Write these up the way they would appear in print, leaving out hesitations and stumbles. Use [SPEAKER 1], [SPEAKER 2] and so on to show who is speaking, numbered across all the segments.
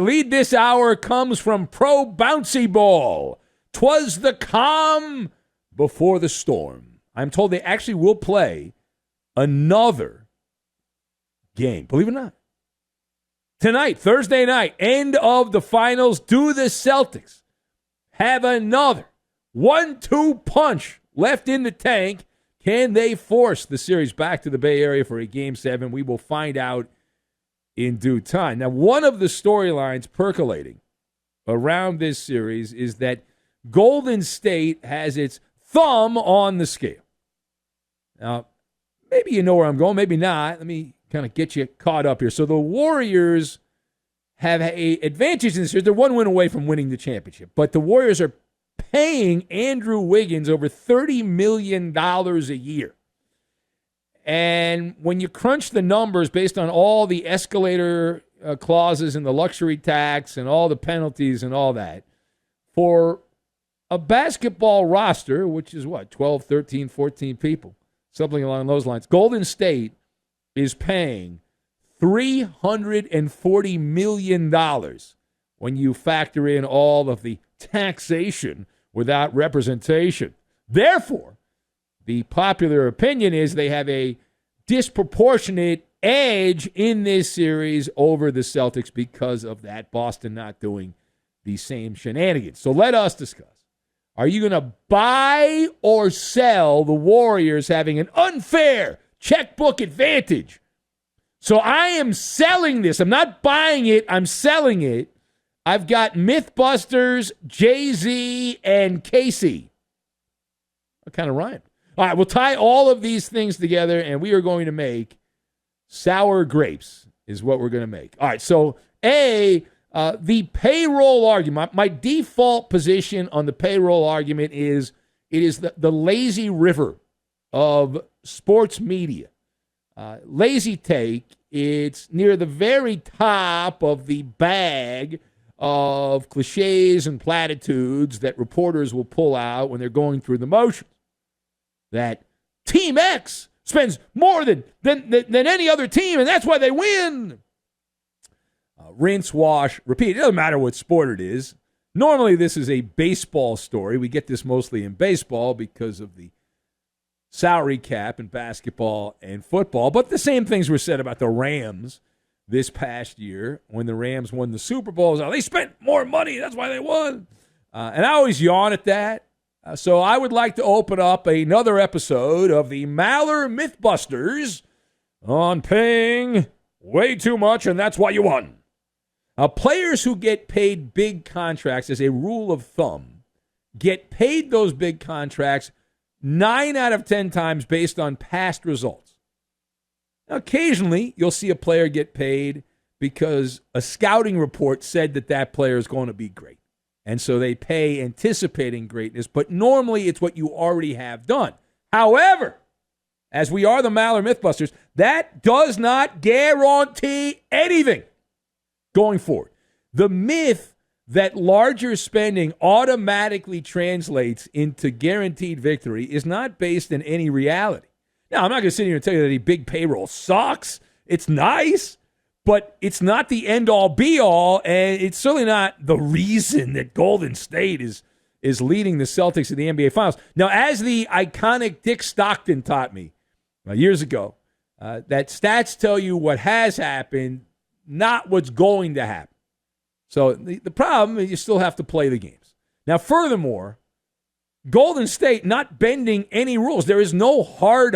[SPEAKER 1] lead this hour comes from Pro Bouncy Ball. 'Twas the calm before the storm. I'm told they actually will play another game. Believe it or not. Tonight, Thursday night, end of the finals. Do the Celtics have another 1-2 punch left in the tank? Can they force the series back to the Bay Area for a Game 7? We will find out in due time. Now, one of the storylines percolating around this series is that Golden State has its thumb on the scale. Now, maybe you know where I'm going, maybe not. Let me kind of get you caught up here. So the Warriors have an advantage in this series. They're one win away from winning the championship, but the Warriors are paying Andrew Wiggins over $30 million a year. And when you crunch the numbers based on all the escalator clauses and the luxury tax and all the penalties and all that, for a basketball roster, which is what, 12, 13, 14 people, something along those lines, Golden State is paying $340 million when you factor in all of the taxation without representation. Therefore, the popular opinion is they have a disproportionate edge in this series over the Celtics because of that, Boston not doing the same shenanigans. So let us discuss. Are you going to buy or sell the Warriors having an unfair checkbook advantage? So I am selling this. I'm not buying it. I'm selling it. I've got Mythbusters, Jay-Z, and Casey. I kind of rhymed. All right, we'll tie all of these things together, and we are going to make sour grapes is what we're going to make. All right, so the payroll argument, my default position on the payroll argument is it is the lazy river of sports media. Lazy take, it's near the very top of the bag of cliches and platitudes that reporters will pull out when they're going through the motions. That Team X spends more than any other team, and that's why they win. Rinse, wash, repeat. It doesn't matter what sport it is. Normally, this is a baseball story. We get this mostly in baseball because of the salary cap in basketball and football. But the same things were said about the Rams this past year when the Rams won the Super Bowl. They spent more money. That's why they won. And I always yawn at that. So I would like to open up another episode of the Maller Mythbusters on paying way too much, and that's why you won. Players who get paid big contracts, as a rule of thumb, get paid those big contracts 9 out of 10 times based on past results. Now, occasionally, you'll see a player get paid because a scouting report said that player is going to be great. And so they pay anticipating greatness, but normally it's what you already have done. However, as we are the Maller Mythbusters, that does not guarantee anything going forward. The myth that larger spending automatically translates into guaranteed victory is not based in any reality. Now, I'm not going to sit here and tell you that a big payroll sucks. It's nice, but it's not the end-all, be-all, and it's certainly not the reason that Golden State is leading the Celtics in the NBA Finals. Now, as the iconic Dick Stockton taught me years ago, that stats tell you what has happened, not what's going to happen. So the problem is you still have to play the games. Now, furthermore, Golden State not bending any rules. There is no hard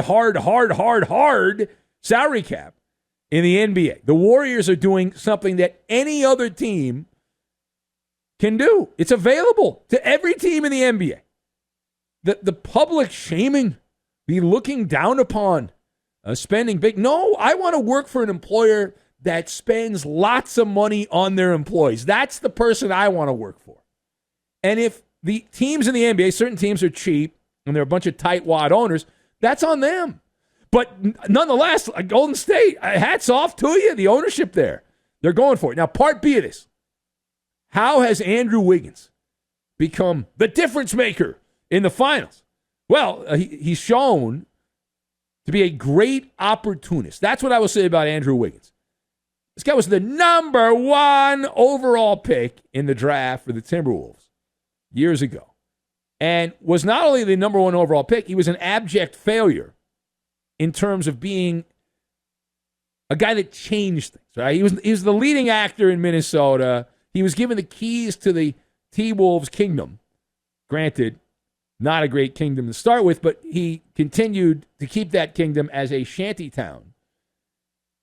[SPEAKER 1] salary cap in the NBA. The Warriors are doing something that any other team can do. It's available to every team in the NBA. The public shaming, the looking down upon, spending big. No, I want to work for an employer that spends lots of money on their employees. That's the person I want to work for. And if the teams in the NBA, certain teams are cheap, and they're a bunch of tightwad owners, that's on them. But nonetheless, Golden State, hats off to you, the ownership there. They're going for it. Now, part B of this. How has Andrew Wiggins become the difference maker in the finals? Well, he's shown to be a great opportunist. That's what I will say about Andrew Wiggins. This guy was the number 1 overall pick in the draft for the Timberwolves years ago. And was not only the number 1 overall pick, he was an abject failure in terms of being a guy that changed things. Right? He was the leading actor in Minnesota. He was given the keys to the T-Wolves kingdom. Granted, not a great kingdom to start with, but he continued to keep that kingdom as a shanty town.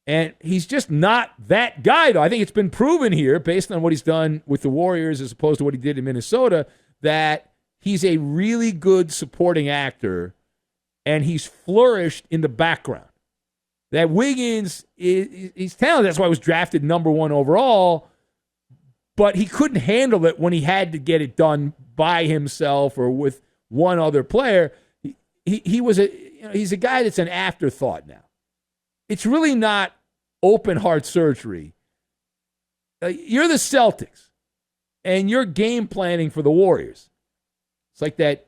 [SPEAKER 1] And he's just not that guy, though. I think it's been proven here, based on what he's done with the Warriors as opposed to what he did in Minnesota, that he's a really good supporting actor, and he's flourished in the background. That Wiggins, he's talented. That's why he was drafted number 1 overall, but he couldn't handle it when he had to get it done by himself or with one other player. He's a guy that's an afterthought now. It's really not open heart surgery. You're the Celtics, and you're game planning for the Warriors. It's like that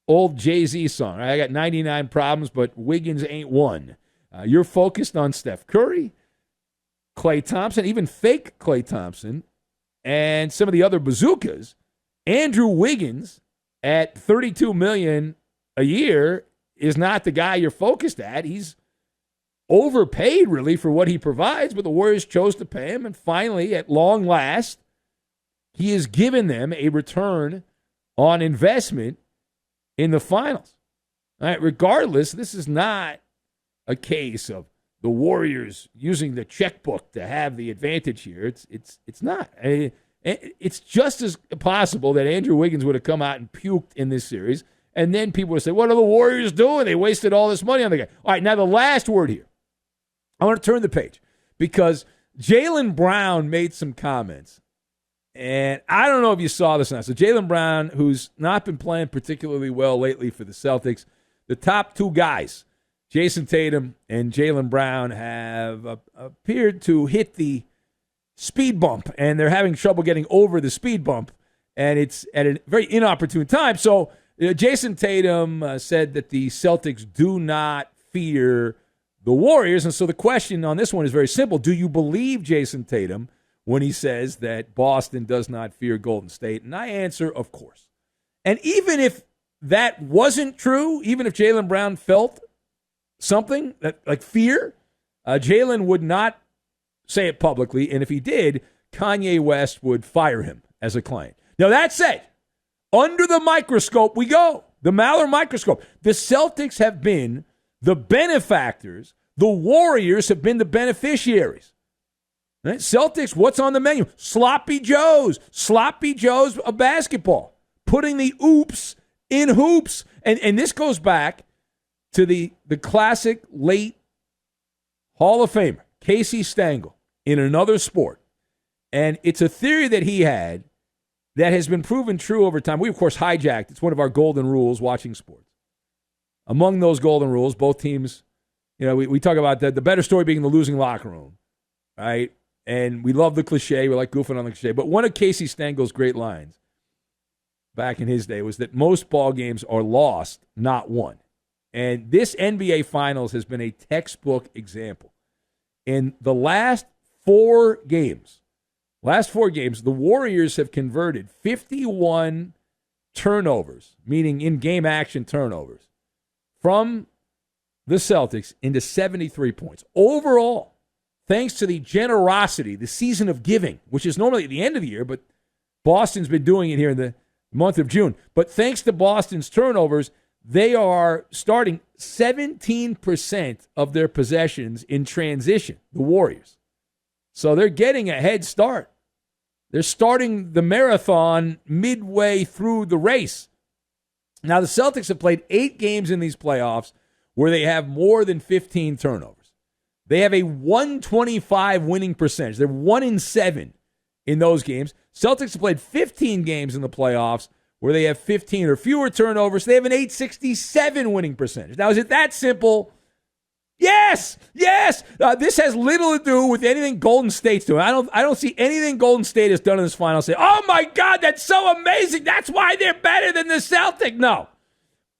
[SPEAKER 1] old Jay-Z song. Right? I got 99 problems, but Wiggins ain't one. You're focused on Steph Curry, Klay Thompson, even fake Klay Thompson, and some of the other bazookas. Andrew Wiggins at $32 million a year is not the guy you're focused at. He's overpaid, really, for what he provides, but the Warriors chose to pay him, and finally, at long last, he has given them a return on investment in the finals. All right, regardless, this is not a case of the Warriors using the checkbook to have the advantage here. It's not. It's just as possible that Andrew Wiggins would have come out and puked in this series, and then people would say, what are the Warriors doing? They wasted all this money on the guy. All right, now the last word here. I want to turn the page because Jaylen Brown made some comments, and I don't know if you saw this or not. So Jaylen Brown, who's not been playing particularly well lately for the Celtics, the top 2 guys, Jason Tatum and Jaylen Brown, have appeared to hit the speed bump, and they're having trouble getting over the speed bump, and it's at a very inopportune time. So Jason Tatum said that the Celtics do not fear the Warriors, and so the question on this one is very simple. Do you believe Jason Tatum when he says that Boston does not fear Golden State? And I answer, of course. And even if that wasn't true, even if Jaylen Brown felt something like fear, Jaylen would not say it publicly, and if he did, Kanye West would fire him as a client. Now, that said, under the microscope we go, the MALLER microscope. The Celtics have been the benefactors. The Warriors have been the beneficiaries. Right? Celtics, what's on the menu? Sloppy Joes of basketball, putting the oops in hoops. And this goes back to the classic late Hall of Famer, Casey Stengel, in another sport. And it's a theory that he had that has been proven true over time. We, of course, hijacked. It's one of our golden rules watching sports. Among those golden rules, both teams, we talk about the better story being the losing locker room, right? And we love the cliche. We like goofing on the cliche. But one of Casey Stengel's great lines back in his day was that most ball games are lost, not won. And this NBA Finals has been a textbook example. In the last four games, the Warriors have converted 51 turnovers, meaning in-game action turnovers, from the Celtics into 73 points. Overall, thanks to the generosity, the season of giving, which is normally at the end of the year, but Boston's been doing it here in the month of June. But thanks to Boston's turnovers, they are starting 17% of their possessions in transition, the Warriors. So they're getting a head start. They're starting the marathon midway through the race. Now, the Celtics have played 8 games in these playoffs where they have more than 15 turnovers. They have a 125 winning percentage. They're 1-7 in those games. Celtics have played 15 games in the playoffs where they have 15 or fewer turnovers. They have an 867 winning percentage. Now, is it that simple? Yes. This has little to do with anything Golden State's doing. I don't see anything Golden State has done in this final. Say, oh my God, that's so amazing. That's why they're better than the Celtics. No.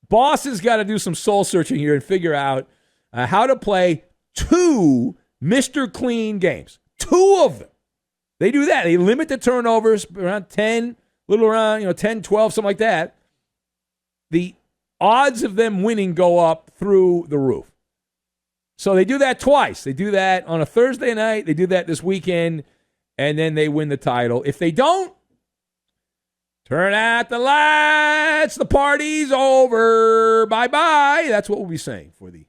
[SPEAKER 1] Boston's got to do some soul searching here and figure out how to play 2 Mr. Clean games. 2 of them. They do that. They limit the turnovers around 10, little around 10, 12, something like that. The odds of them winning go up through the roof. So they do that twice. They do that on a Thursday night. They do that this weekend, and then they win the title. If they don't, turn out the lights. The party's over. Bye-bye. That's what we'll be saying for the